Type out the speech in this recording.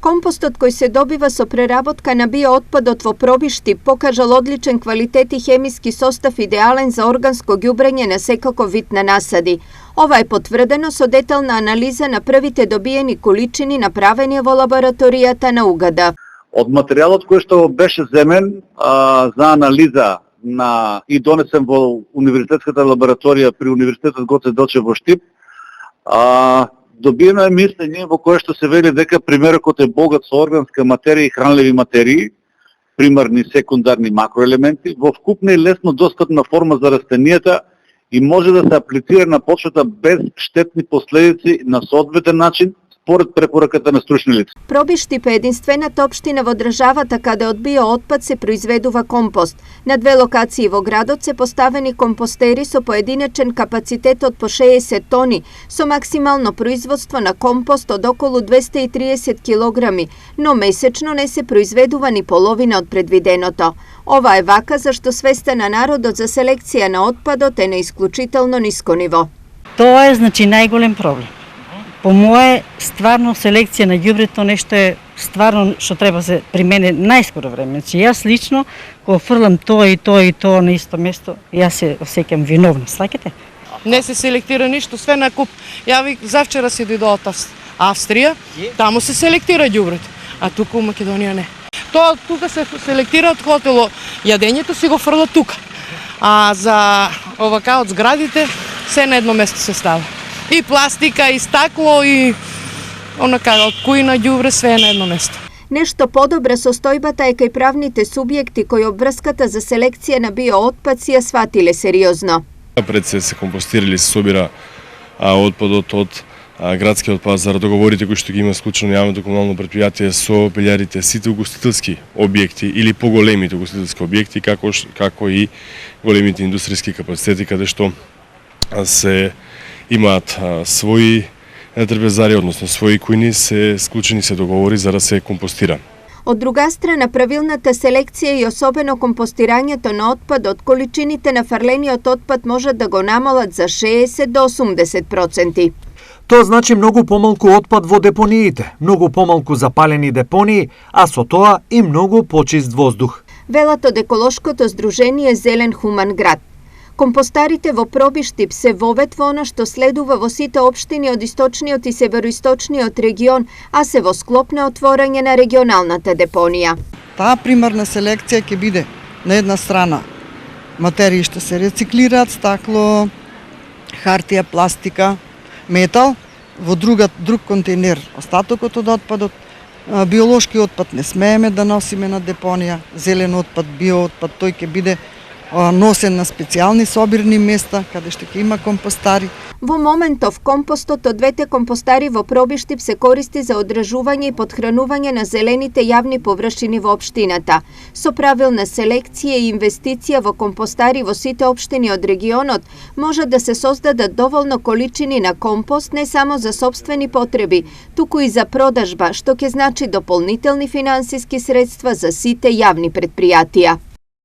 Компостот кој се добива со преработка на биоотпадот во пробишти покажал одличен квалитет и хемиски состав идеален за органско ѓубрење на секаков вид на насади. Ова е потврдено со детална анализа на првите добиени количини направени во лабораторијата на УГД. Од материјалот кој што беше земен за анализа и донесен во универзитетската лабораторија при Универзитетот Гоце Делчев во Штип, добиено е мислење во кое што се вели дека примерокот е богат со органска материја и хранливи материи, примарни и секундарни макроелементи, во вкупна и лесно достапна форма за растенијата и може да се аплицира на почвата без штетни последици на соодветен начин, според препораката на стручни лица. Пробиштип е единствената општина во државата каде од биоотпад се произведува компост. На 2 локации во градот се поставени компостери со поединечен капацитет од по 60 тони, со максимално производство на компост од околу 230 килограми, но месечно не се произведува ни половина од предвиденото. Ова е вака зашто свеста на народот за селекција на отпадот е на исклучително ниско ниво. Тоа е најголем проблем. По мое, стварно селекција на ѓубрето нешто е стварно што треба се примене најскоро време. Значи јас лично кога фрлам тоа и тоа и тоа на исто место, јас се осеќам виновна, сваќате? Не се селектира ништо, све на куп. Ја завчера си дојдов од Австрија, таму се селектира ѓубрето, а тука у Македонија не. Тоа тука се селектира од хотело, јадењето си го фрла тука. А за овака од зградите се на едно место се става. И пластика, и стакло, и онака од кујна ѓубре, све е на едно место. Нешто подобра состојбата е кај правните субјекти кои обврската за селекција на биоотпад си ја сватиле сериозно. Пред се компостирали, се собира отпадот од градскиот пазар, договорите кои што ги има склучено јавното комунално претпријатие со пелјарите, сите угостителски објекти или поголемите угостителски објекти, како и големите индустријски капацитети каде што се имаат своји трпезари, односно своји кујни, се склучени се договори за да се компостира. Од друга страна, правилната селекција и особено компостирањето на отпадот, количините на фрлениот отпад можат да го намалат за 60 до 80%. Тоа значи многу помалку отпад во депониите, многу помалку запалени депонии, а со тоа и многу почист воздух. Велат од еколошкото здружение Зелен хуман град. Компостарите во Пробиштип се вовет во она што следува во сите општини од источниот и североисточниот регион, а се во склоп на отворање на регионалната депонија. Таа примарна селекција ќе биде на една страна материи што се рециклираат, стакло, хартија, пластика, метал, во друг контейнер остатокот од отпадот. Биолошки отпад не смееме да носиме на депонија, зелен отпад, биоотпад, тој ќе биде носен на специјални собирни места, каде што ќе има компостари. Во моментов компостот од 2 компостари во Пробиштип се користи за одржување и подхранување на зелените јавни површини во општината. Со правилна селекција и инвестиција во компостари во сите општини од регионот може да се создадат доволно количини на компост не само за сопствени потреби, туку и за продажба, што ќе значи дополнителни финансиски средства за сите јавни претпријатија.